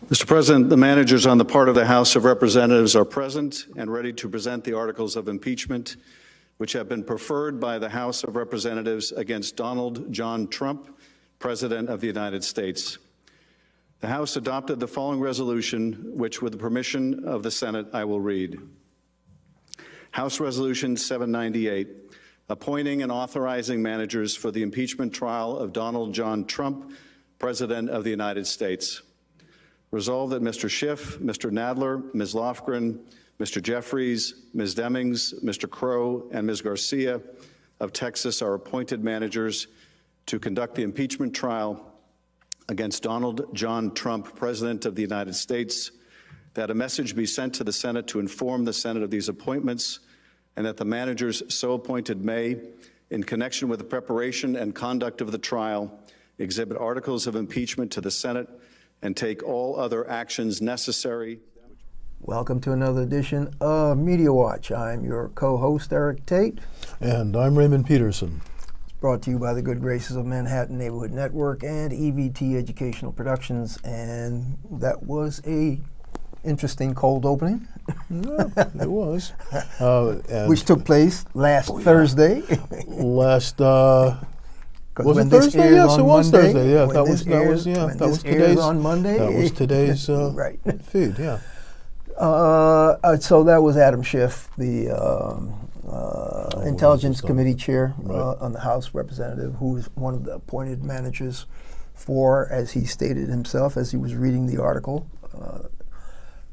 Mr. President, the managers on the part of the House of Representatives are present and ready to present the articles of impeachment, which have been preferred by the House of Representatives against Donald John Trump, President of the United States. The House adopted the following resolution, which, with the permission of the Senate, I will read. House Resolution 798, appointing and authorizing managers for the impeachment trial of Donald John Trump, President of the United States. Resolved that Mr. Schiff, Mr. Nadler, Ms. Lofgren, Mr. Jeffries, Ms. Demings, Mr. Crow, and Ms. Garcia of Texas are appointed managers to conduct the impeachment trial against Donald John Trump, President of the United States, that a message be sent to the Senate to inform the Senate of these appointments, and that the managers so appointed may, in connection with the preparation and conduct of the trial, exhibit articles of impeachment to the Senate and take all other actions necessary. Welcome to another edition of Media Watch. I'm your co-host, Eric Tait. And I'm Raymond Peterson. It's brought to you by the good graces of Manhattan Neighborhood Network and EVT Educational Productions. And that was a interesting cold opening. Yeah, it was. Which took place last Thursday. Was it Thursday? Yes, it was Thursday. Yeah, that was today's on Monday. That was today's right. feed. Yeah. So that was Adam Schiff, the Intelligence Committee chair on the House Representative, who is one of the appointed managers for, as he stated himself, as he was reading the article,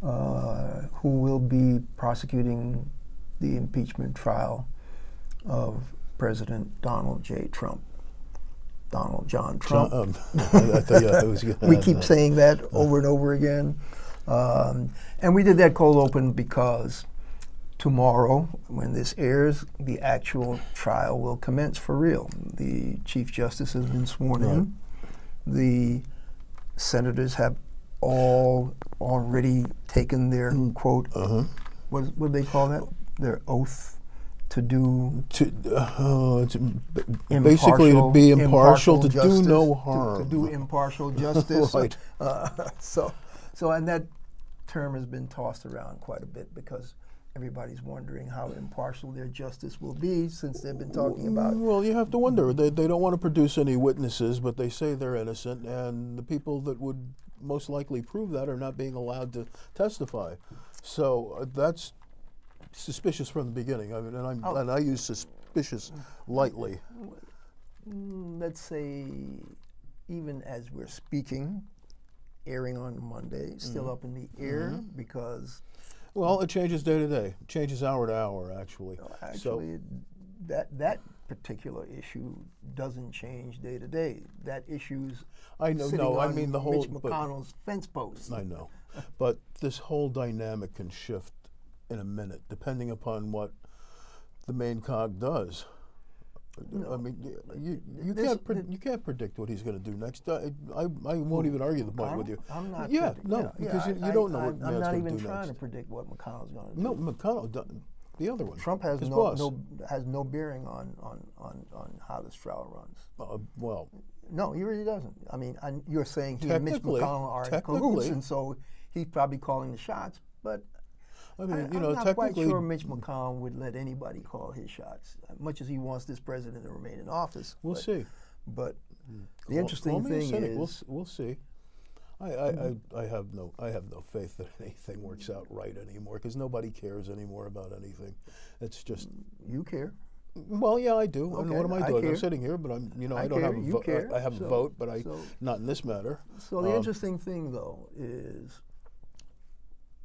who will be prosecuting the impeachment trial of President Donald J. Trump. Donald John Trump. We keep saying that over and over again. And we did that cold open because tomorrow, when this airs, the actual trial will commence for real. The Chief Justice has been sworn in. The senators have all already taken their, quote, what do they call that? Their oath to do basically to be impartial, to do no harm, to do impartial justice. Right. And that term has been tossed around quite a bit because everybody's wondering how impartial their justice will be, since they've been talking about. Well, you have to wonder. They don't want to produce any witnesses, but they say they're innocent, and the people that would most likely prove that are not being allowed to testify. So that's suspicious from the beginning. I mean, and I use suspicious lightly. Let's say, even as we're speaking, airing on Monday, still up in the air because. Well, it changes day to day. It changes hour to hour, actually. Actually, that particular issue doesn't change day to day. That issue's I mean the whole Mitch McConnell's fence post. I know, but this whole dynamic can shift in a minute, depending upon what the main cog does. No, I mean, you can't predict what he's going to do next. I won't even argue the point with you. I'm not. Yeah, because you don't know what I'm not even trying next. To predict what McConnell's going to do. No, McConnell, the other one. Trump has no bearing on how this trial runs. Well, no, he really doesn't. I mean, you're saying he and Mitch McConnell are in cahoots, and so he's probably calling the shots, but. I mean, I'm not quite sure Mitch McConnell would let anybody call his shots, much as he wants this president to remain in office. We'll see. But the interesting thing is, we'll see. I have no faith that anything works out right anymore, because nobody cares anymore about anything. It's just you care. Well, yeah, I do. Okay, I mean, what am I doing? I'm sitting here, but I don't have a vote. I have a vote, but not in this matter. So the interesting thing, though, is,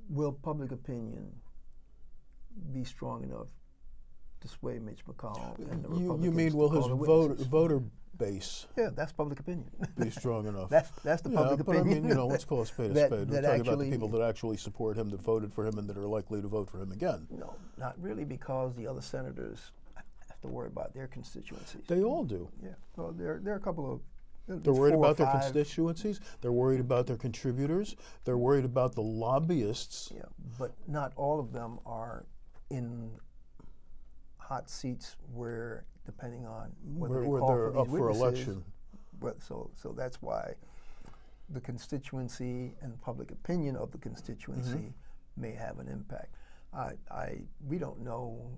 will public opinion be strong enough to sway Mitch McConnell and the Republicans? You mean, will his voter base? Yeah, that's public opinion. Be strong enough. That's the public opinion. But I mean, let's call a spade a spade. We're talking about the people that actually support him, that voted for him, and that are likely to vote for him again. No, not really, because the other senators have to worry about their constituencies. They all do. Yeah. Well, there are a couple of. They're worried about their constituencies. They're worried about their contributors. They're worried about the lobbyists. Yeah, but not all of them are in hot seats where, depending on whether they're up for election. But so that's why the constituency and public opinion of the constituency may have an impact. We don't know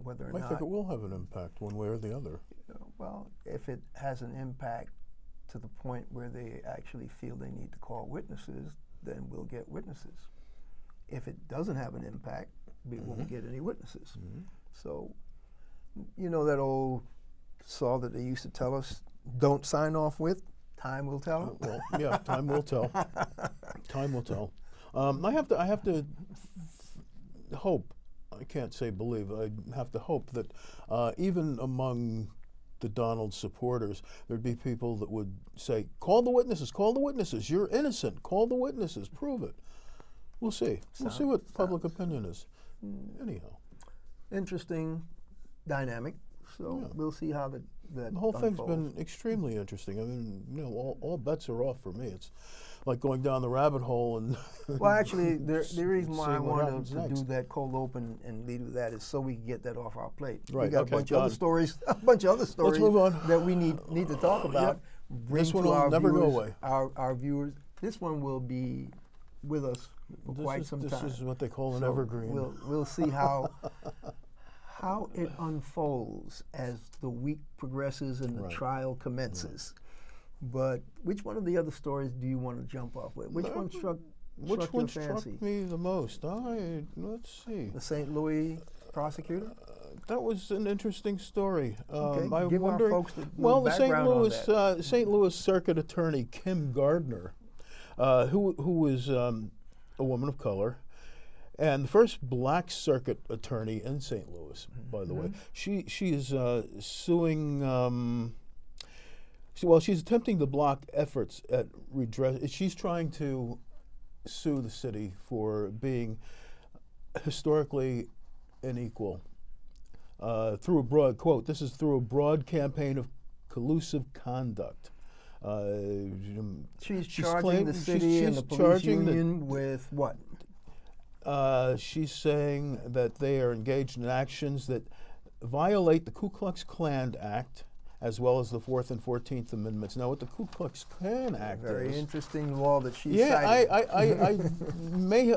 whether or not. I think it will have an impact one way or the other. Well, if it has an impact to the point where they actually feel they need to call witnesses, then we'll get witnesses. If it doesn't have an impact, we won't get any witnesses. So, you know that old saw that they used to tell us, don't sign off with? Time will tell. Well, yeah, time will tell. Time will tell. I have to hope. I can't say believe. I have to hope that even among the Donald supporters, there'd be people that would say, "Call the witnesses. Call the witnesses. You're innocent. Call the witnesses. Prove it." We'll see. We'll see what public opinion is. Anyhow, interesting dynamic. So we'll see how that the whole thing's unfolds. been extremely interesting. I mean, you know, all bets are off for me. It's like going down the rabbit hole and. Well, actually, the reason why I seeing what wanted happens to next. do that cold open and lead with that is so we can get that off our plate. Right, We got okay, a bunch of other done. stories, Let's move on. that we need to talk about. Yep. Bring This one to will our never go viewers, away. Our viewers. This one will be with us for quite some time. This is what they call an So evergreen. We'll see how it unfolds as the week progresses and the Right. trial commences. But which one of the other stories do you want to jump off with? Which one struck Which your one fancy? struck me the most? Let's see. The St. Louis prosecutor? That was an interesting story. Okay, I'm give our wondering. folks the Well, the background on St. Louis Circuit Attorney Kim Gardner, who was a woman of color, and the first black circuit attorney in St. Louis, by the way. She is suing. She's attempting to block efforts at redress. She's trying to sue the city for being historically unequal through a broad quote. This is through a broad campaign of collusive conduct. She's charging the city and the police union with what? She's saying that they are engaged in actions that violate the Ku Klux Klan Act, as well as the 4th and 14th Amendments. Now, what the Ku Klux Klan Act Very is... interesting law that she Yeah, cited.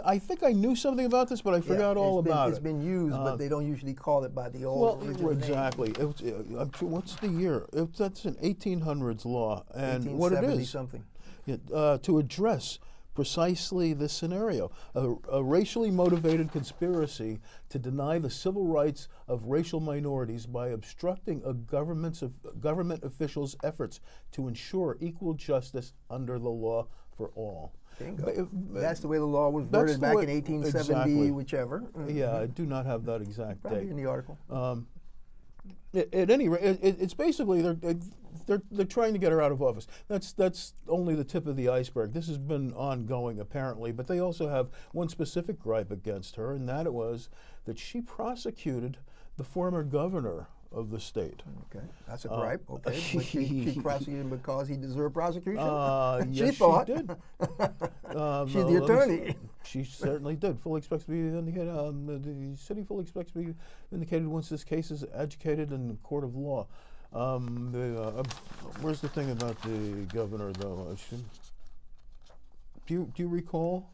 I think I knew something about this, but I forgot all about It's it. been used, but they don't usually call it by the old original name. Exactly. What's the year? That's an 1800s law, and what it is something. to address precisely this scenario, a racially motivated conspiracy to deny the civil rights of racial minorities by obstructing a government officials' efforts to ensure equal justice under the law for all. Bingo. That's the way the law was worded back in 1870, exactly. whichever. Yeah, I do not have that exact Probably date. in the article. At any rate, it's basically they're trying to get her out of office. That's only the tip of the iceberg. This has been ongoing apparently, but they also have one specific gripe against her, and that it was that she prosecuted the former governor of the state. Okay, that's a gripe. Okay, but she prosecuted him because he deserved prosecution. Yes, she thought. she did. She's the attorney. She certainly did. Fully expects to be vindicated. The city fully expects to be vindicated once this case is adjudicated in the court of law. Where's the thing about the governor, though? Do you recall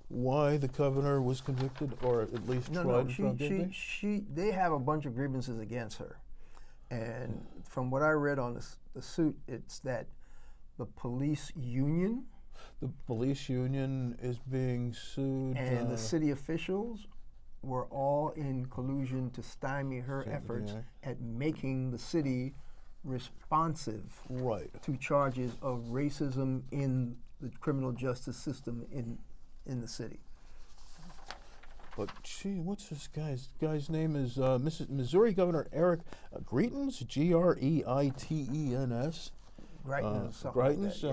why the governor was convicted, or at least tried and found guilty? They have a bunch of grievances against her, and from what I read on the suit, it's that the police union. The police union is being sued. And the city officials were all in collusion to stymie her efforts at making the city responsive to charges of racism in the criminal justice system in the city. But gee, what's this guy's name is Missouri Governor Eric Greitens, Greitens. Greitens.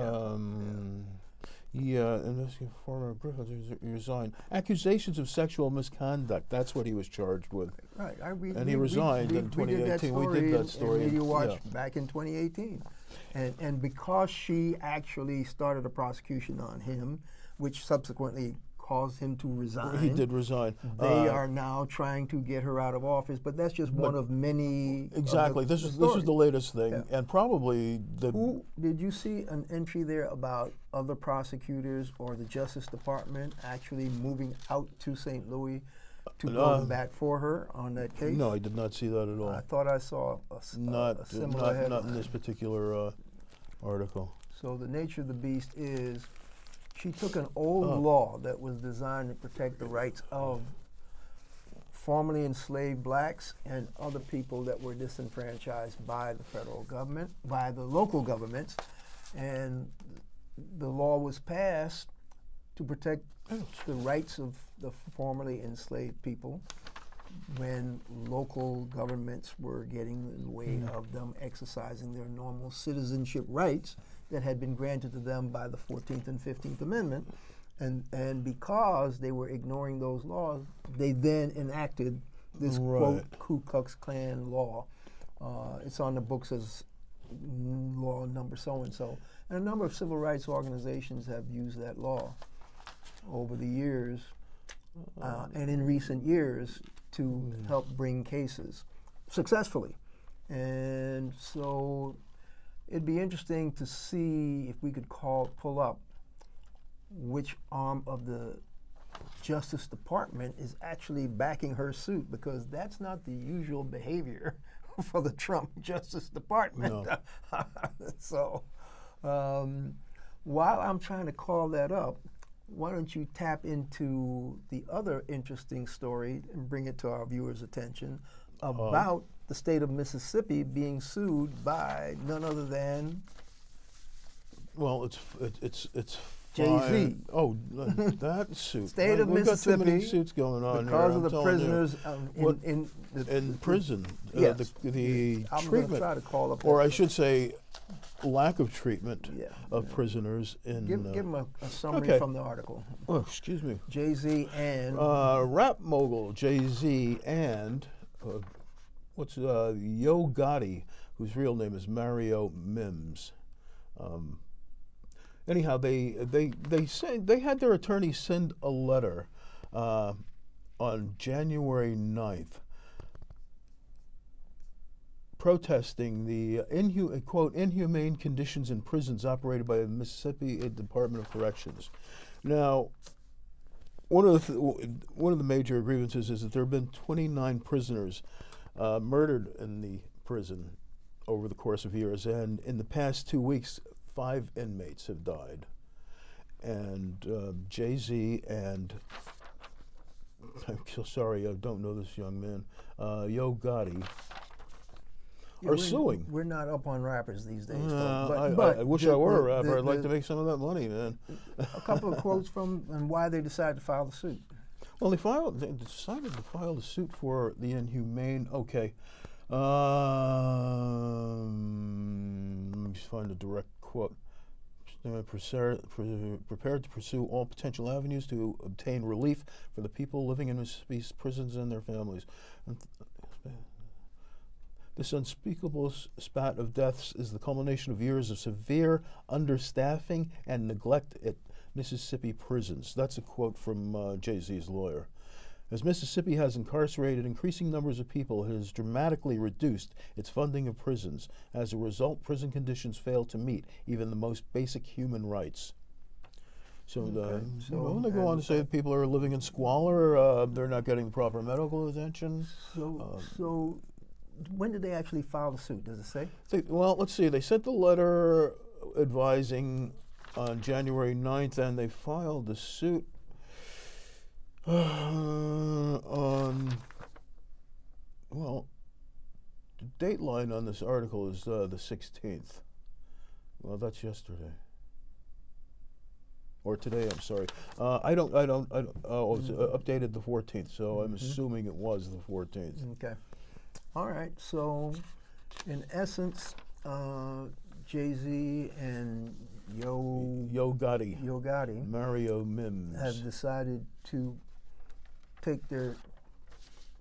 And former Griffith resigned. Accusations of sexual misconduct. That's what he was charged with. Right. And he resigned in 2018. We did that story. In Media Watch back in 2018. And because she actually started a prosecution on him, which subsequently caused him to resign. He did resign. They are now trying to get her out of office, but that's just one of many. Exactly. This is the latest thing, and probably Did you see an entry there about other prosecutors or the Justice Department actually moving out to St. Louis to go to bat for her on that case? No, I did not see that at all. I thought I saw a similar headline. Not in this particular article. So the nature of the beast is she took an old law that was designed to protect the rights of formerly enslaved blacks and other people that were disenfranchised by the federal government, by the local governments, and the law was passed to protect the rights of the formerly enslaved people when local governments were getting in the way of them exercising their normal citizenship rights that had been granted to them by the 14th and 15th Amendment. And because they were ignoring those laws, they then enacted this, quote, Ku Klux Klan law. It's on the books as law number so-and-so. And a number of civil rights organizations have used that law over the years and in recent years to help bring cases successfully. And so it'd be interesting to see if we could pull up which arm of the Justice Department is actually backing her suit, because that's not the usual behavior for the Trump Justice Department. No. So while I'm trying to call that up, why don't you tap into the other interesting story and bring it to our viewers' attention about the state of Mississippi being sued by none other than it's Jay-Z. Oh, that suit. State of We've Mississippi. Got too many suits going on because here. of the prisoners in prison. Yes. The I'm treatment, gonna try to call up or I should say, lack of treatment of prisoners in. Give them a summary from the article. Oh, excuse me. Jay-Z and rap mogul Jay-Z and Yo-Gotti, whose real name is Mario Mims. Anyhow, they say they had their attorney send a letter on January 9th protesting the inhumane conditions in prisons operated by the Mississippi Department of Corrections. Now, one of the major grievances is that there have been 29 prisoners murdered in the prison over the course of years, and in the past 2 weeks, 5 inmates have died. And Jay-Z and, I'm so sorry, I don't know this young man, Yo-Gotti, are suing. We're not up on rappers these days. I wish I were a rapper. I'd like to make some of that money, man. A couple of quotes from and why they decided to file the suit. Well, they decided to file the suit for the inhumane. Okay. Let me just find a direct quote. Prepared to pursue all potential avenues to obtain relief for the people living in Mississippi's prisons and their families. This unspeakable spat of deaths is the culmination of years of severe understaffing and neglect at Mississippi prisons. That's a quote from Jay-Z's lawyer. As Mississippi has incarcerated increasing numbers of people, it has dramatically reduced its funding of prisons. As a result, prison conditions fail to meet even the most basic human rights. So, they go on to say that people are living in squalor, they're not getting proper medical attention. So when did they actually file the suit? Does it say? Well, let's see. They sent the letter advising on January 9th, and they filed the suit on, well, the date line on this article is the 16th. Well, that's yesterday. Or today, I'm sorry. It was updated the 14th, so I'm assuming it was the 14th. Okay. All right. So, in essence, Jay-Z and Yo-Gotti, Mario Mims, have decided to take their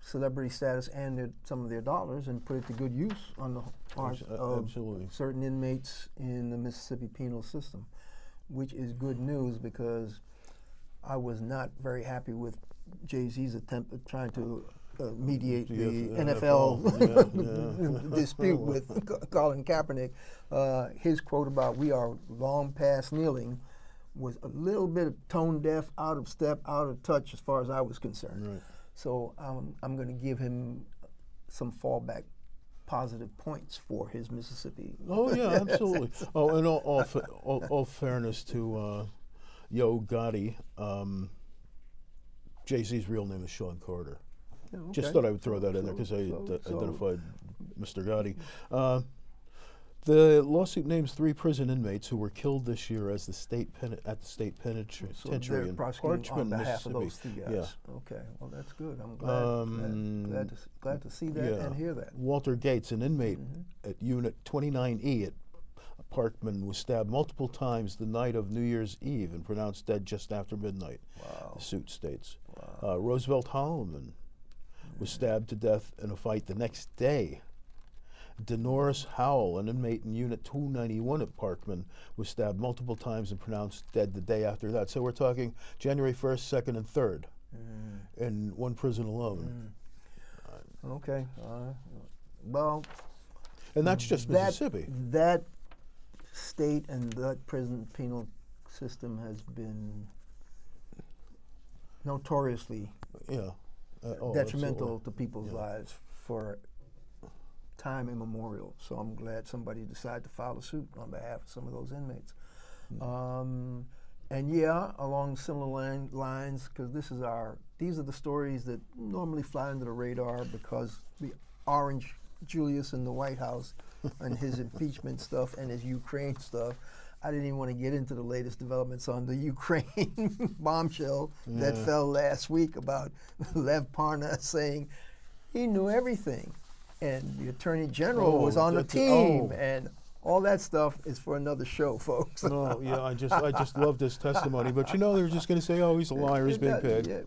celebrity status and some of their dollars and put it to good use on the part of certain inmates in the Mississippi penal system, which is good news because I was not very happy with Jay-Z's attempt at trying to mediate the NFL dispute with Colin Kaepernick. His quote about "we are long past kneeling" was a little bit tone deaf, out of step, out of touch as far as I was concerned. Right. So I'm going to give him some fallback positive points for his Mississippi. Oh yeah, absolutely. Oh, and all fairness to Yo-Gotti, Jay-Z's real name is Sean Carter. Yeah, okay. Just thought I would throw that in there because I identified Mr. Gotti. The lawsuit names 3 prison inmates who were killed this year as the state at the state penitentiary in Parchment, Mississippi. Those 2 guys. Yeah. Okay. Well, that's good. I'm glad to see that and hear that. Walter Gates, an inmate at Unit 29E at Parchment, was stabbed multiple times the night of New Year's Eve and pronounced dead just after midnight. Wow. The suit states. Wow. Roosevelt Holloman was stabbed to death in a fight the next day. Denoris Howell, an inmate in Unit 291 at Parchman, was stabbed multiple times and pronounced dead the day after that. So we're talking January 1st, 2nd, and 3rd in one prison alone. Okay. Well, and that's just Mississippi. That state and that prison penal system has been notoriously detrimental to people's lives for time immemorial. So I'm glad somebody decided to file a suit on behalf of some of those inmates. And yeah, along similar lines, because these are the stories that normally fly under the radar because the Orange Julius in the White House and his impeachment stuff and his Ukraine stuff. I didn't even want to get into the latest developments on the Ukraine bombshell that fell last week about Lev Parnas saying he knew everything. And the Attorney General was on the team, and all that stuff is for another show, folks. No, yeah, I just love this testimony. But you know, they're just going to say, "Oh, he's a liar, he's been paid." Yeah,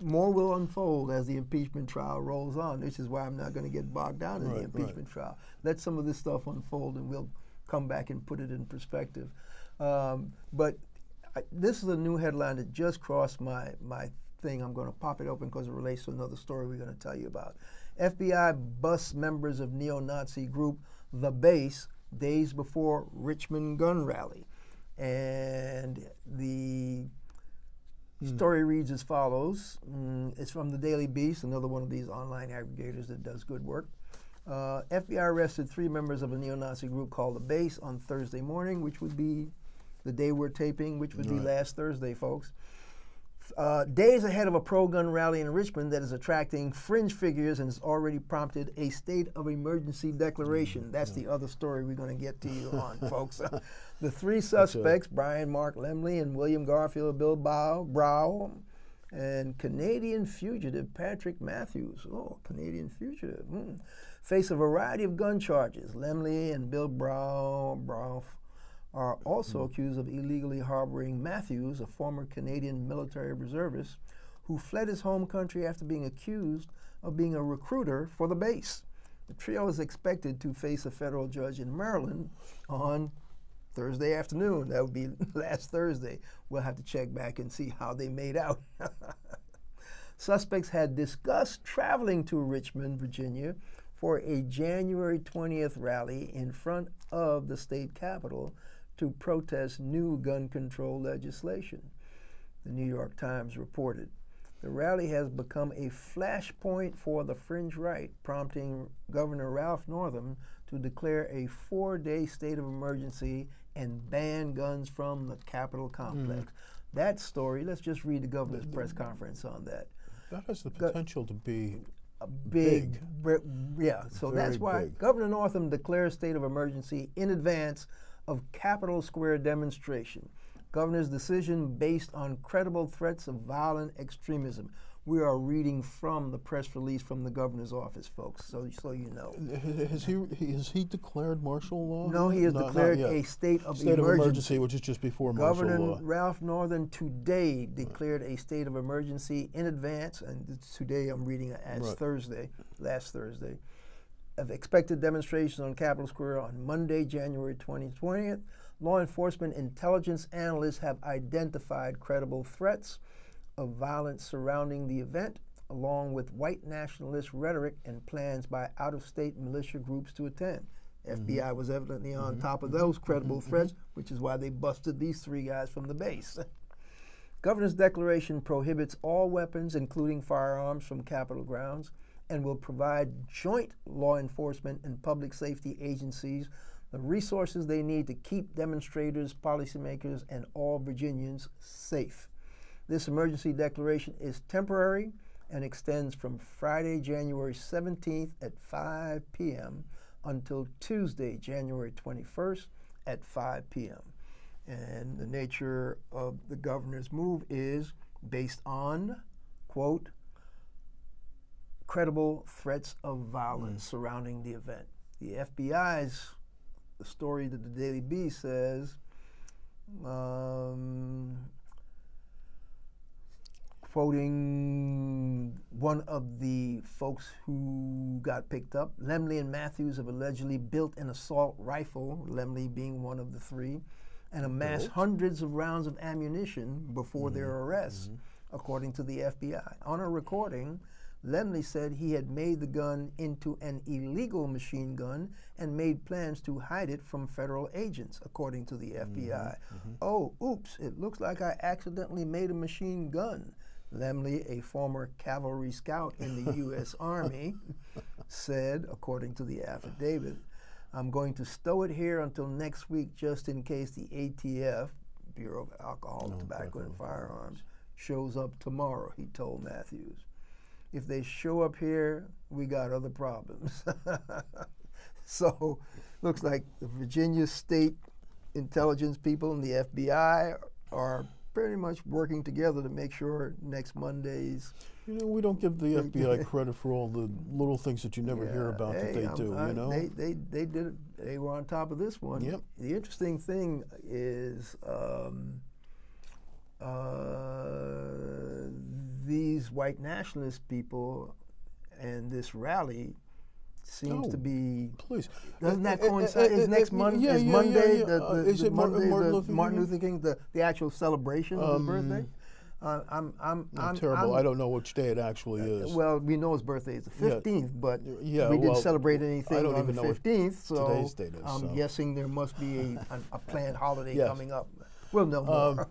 more will unfold as the impeachment trial rolls on, which is why I'm not going to get bogged down in the impeachment trial. Let some of this stuff unfold, and we'll come back and put it in perspective. But this is a new headline that just crossed my thing. I'm going to pop it open because it relates to another story we're going to tell you about. FBI busts members of neo-Nazi group The Base days before Richmond Gun Rally. And the story reads as follows. It's from the Daily Beast, another one of these online aggregators that does good work. FBI arrested 3 members of a neo-Nazi group called The Base on Thursday morning, which would be the day we're taping, which would be last Thursday, folks. Days ahead of a pro-gun rally in Richmond that is attracting fringe figures and has already prompted a state of emergency declaration. That's the other story we're going to get to you on, folks. The 3 suspects, Brian Mark Lemley and William Garfield Bill Brow, and Canadian fugitive Patrick Matthews, Canadian fugitive, face a variety of gun charges. Lemley and Bill Brow are also accused of illegally harboring Matthews, a former Canadian military reservist, who fled his home country after being accused of being a recruiter for the base. The trio is expected to face a federal judge in Maryland on Thursday afternoon. That would be last Thursday. We'll have to check back and see how they made out. Suspects had discussed traveling to Richmond, Virginia, for a January 20th rally in front of the state capitol to protest new gun control legislation, the New York Times reported. The rally has become a flashpoint for the fringe right, prompting Governor Ralph Northam to declare a 4-day state of emergency and ban guns from the Capitol complex. That story, let's just read the governor's press conference on that. That has the potential to be a big. Yeah, so Very that's why big. Governor Northam declares state of emergency in advance of Capitol Square demonstration. Governor's decision based on credible threats of violent extremism. We are reading from the press release from the governor's office, folks, so you know. Has he declared martial law? No, he has declared a state of emergency, which is just before martial law. Governor Ralph Northam today declared a state of emergency in advance, and today I'm reading it as Thursday, last Thursday, of expected demonstrations on Capitol Square on Monday, January 20th, law enforcement intelligence analysts have identified credible threats of violence surrounding the event, along with white nationalist rhetoric and plans by out-of-state militia groups to attend. FBI was evidently on top of those credible threats, which is why they busted these 3 guys from the base. Governor's declaration prohibits all weapons, including firearms, from Capitol grounds and will provide joint law enforcement and public safety agencies the resources they need to keep demonstrators, policymakers, and all Virginians safe. This emergency declaration is temporary and extends from Friday, January 17th at 5 p.m. until Tuesday, January 21st at 5 p.m. And the nature of the governor's move is based on, quote, credible threats of violence surrounding the event. The FBI's, the story that the Daily Beast says, quoting one of the folks who got picked up, Lemley and Matthews have allegedly built an assault rifle, Lemley being one of the 3, and amassed hundreds of rounds of ammunition before their arrests, according to the FBI. On a recording, Lemley said he had made the gun into an illegal machine gun and made plans to hide it from federal agents, according to the FBI. Oh, oops, it looks like I accidentally made a machine gun. Lemley, a former cavalry scout in the U.S. Army, said, according to the affidavit, I'm going to stow it here until next week just in case the ATF, Bureau of Alcohol, Tobacco, and Firearms, shows up tomorrow, he told Matthews. If they show up here, we got other problems. So, looks like the Virginia State Intelligence people and the FBI are pretty much working together to make sure next Monday's... You know, we don't give the FBI credit for all the little things that you never hear about that they do, you know? They did it. They were on top of this one. Yep. The interesting thing is these white nationalist people and this rally seems to be. Please. Doesn't that coincide? Is next Monday? Is Monday the Martin Luther King, the actual celebration of his birthday? I'm terrible. I don't know which day it actually is. Well, we know his birthday is the 15th, but we didn't celebrate anything on the 15th, so today's date is, I'm guessing there must be a planned holiday coming up. We'll know more.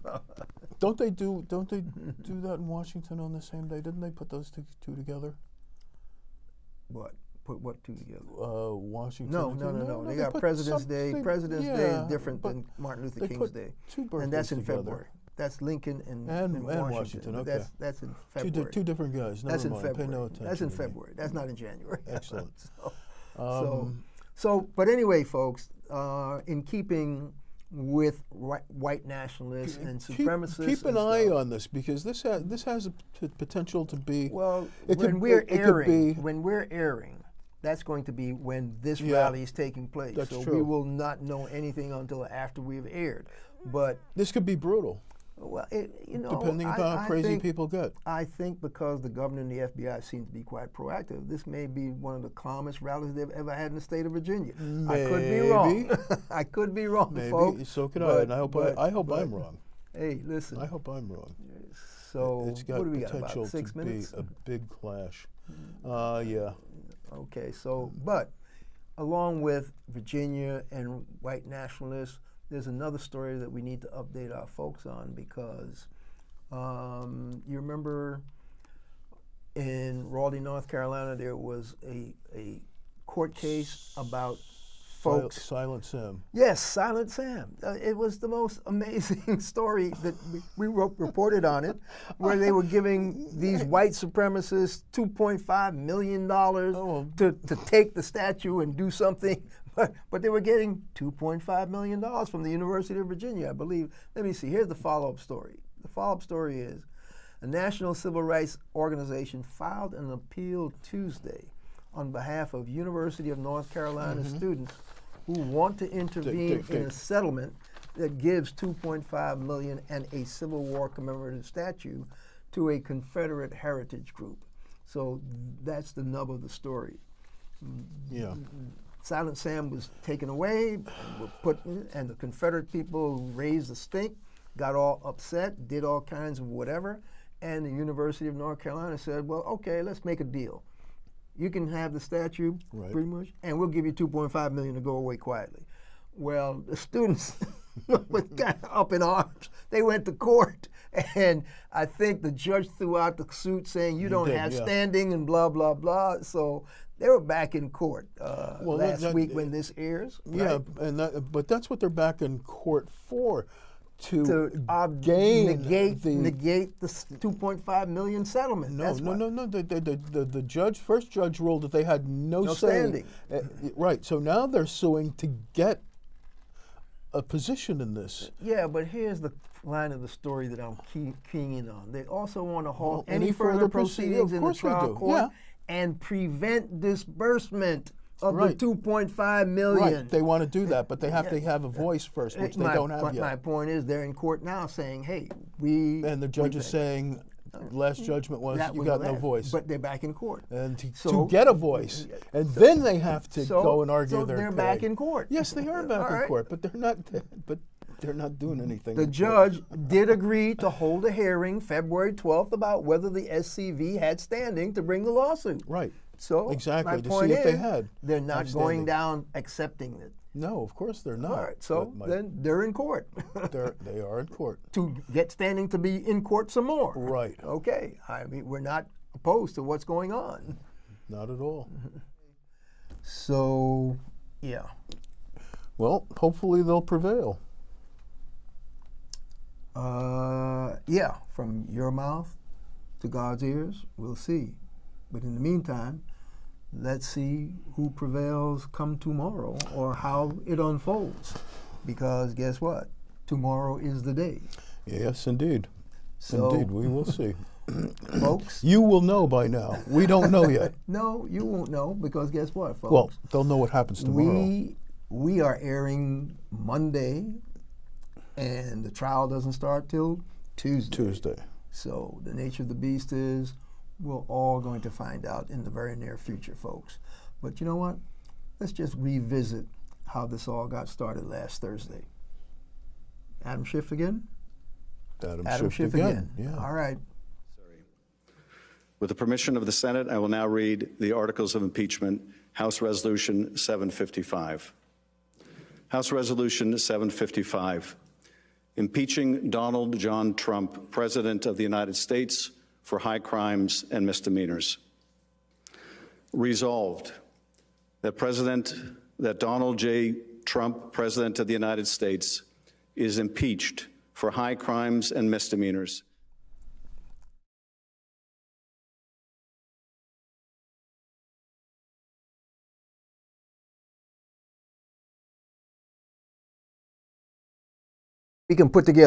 Don't they do that in Washington on the same day? Didn't they put those two together? What? Put what two together? Washington. No. They got President's Day. President's Day is different than Martin Luther King's Day. And that's in February. That's Lincoln and Washington. Okay. That's in February. Two different guys. Never that's in mind. February. Pay no attention. That's in February. That's not in January. Excellent. But anyway, folks, in keeping with white nationalists and supremacists, keep an eye on this, because this has a potential to be. Well, when we're airing, that's going to be when this rally is taking place. That's so true. We will not know anything until after we've aired. But this could be brutal. Well, depending upon how crazy people get. I think because the governor and the FBI seem to be quite proactive, this may be one of the calmest rallies they've ever had in the state of Virginia. Maybe. I could be wrong. I could be wrong, Maybe. folks. So could I, and I hope I'm wrong. Hey, listen. I hope I'm wrong. So it's got what do we got? potential About 6 minutes? to be a big clash. Yeah. Okay, so but along with Virginia and white nationalists, there's another story that we need to update our folks on, because you remember in Raleigh, North Carolina, there was a court case about folks. Silent Sam. Yes, Silent Sam. It was the most amazing story that we reported on it, where they were giving these white supremacists $2.5 million to take the statue and do something. But they were getting $2.5 million from the University of Virginia, I believe. Let me see. Here's the follow-up story. The follow-up story is a national civil rights organization filed an appeal Tuesday on behalf of University of North Carolina students who want to intervene in a settlement that gives $2.5 million and a Civil War commemorative statue to a Confederate heritage group. So that's the nub of the story. Yeah. Silent Sam was taken away, and were put in, and the Confederate people raised the stink, got all upset, did all kinds of whatever, and the University of North Carolina said, well, okay, let's make a deal. You can have the statue, pretty much, and we'll give you $2.5 million to go away quietly. Well, the students was kind of up in arms. They went to court, and I think the judge threw out the suit saying you don't have standing and blah, blah, blah. So they were back in court last week when this airs. Yeah, right? but that's what they're back in court for. To negate the $2.5 million settlement. No. The first judge ruled that they had no standing. Right. So now they're suing to get a position in this. Yeah, but here's the line of the story that I'm keying in on. They also want to halt any further proceedings in the trial court and prevent disbursement of the $2.5 million. Right, they want to do that, but they have to have a voice first, which they don't have yet. My point is, they're in court now saying, hey, we... And the judge is saying, last judgment was, you got no voice. But they're back in court. And to get a voice, and then they have to go and argue their case. So they're back in court. Yes, they are back in court, but they're not doing anything. The judge did agree to hold a hearing February 12th about whether the SCV had standing to bring the lawsuit. Right. So exactly, to see if they had. They're not going down accepting it. No, of course they're not. All right, so then they're in court. They are in court. To get standing to be in court some more. Right. Okay, I mean, we're not opposed to what's going on. Not at all. So, yeah. Well, hopefully they'll prevail. Yeah, from your mouth to God's ears, we'll see. But in the meantime, let's see who prevails come tomorrow or how it unfolds. Because guess what? Tomorrow is the day. Yes, indeed. So, indeed, we will see. Folks. You will know by now. We don't know yet. No, you won't know because guess what, folks? Well, they'll know what happens tomorrow. We are airing Monday, and the trial doesn't start till Tuesday. So the nature of the beast is we're all going to find out in the very near future, folks. But you know what? Let's just revisit how this all got started last Thursday. Adam Schiff again? Adam Schiff again. Yeah. All right. With the permission of the Senate, I will now read the Articles of Impeachment, House Resolution 755. House Resolution 755, impeaching Donald John Trump, President of the United States, for high crimes and misdemeanors. Resolved that Donald J. Trump, President of the United States, is impeached for high crimes and misdemeanors. We can put together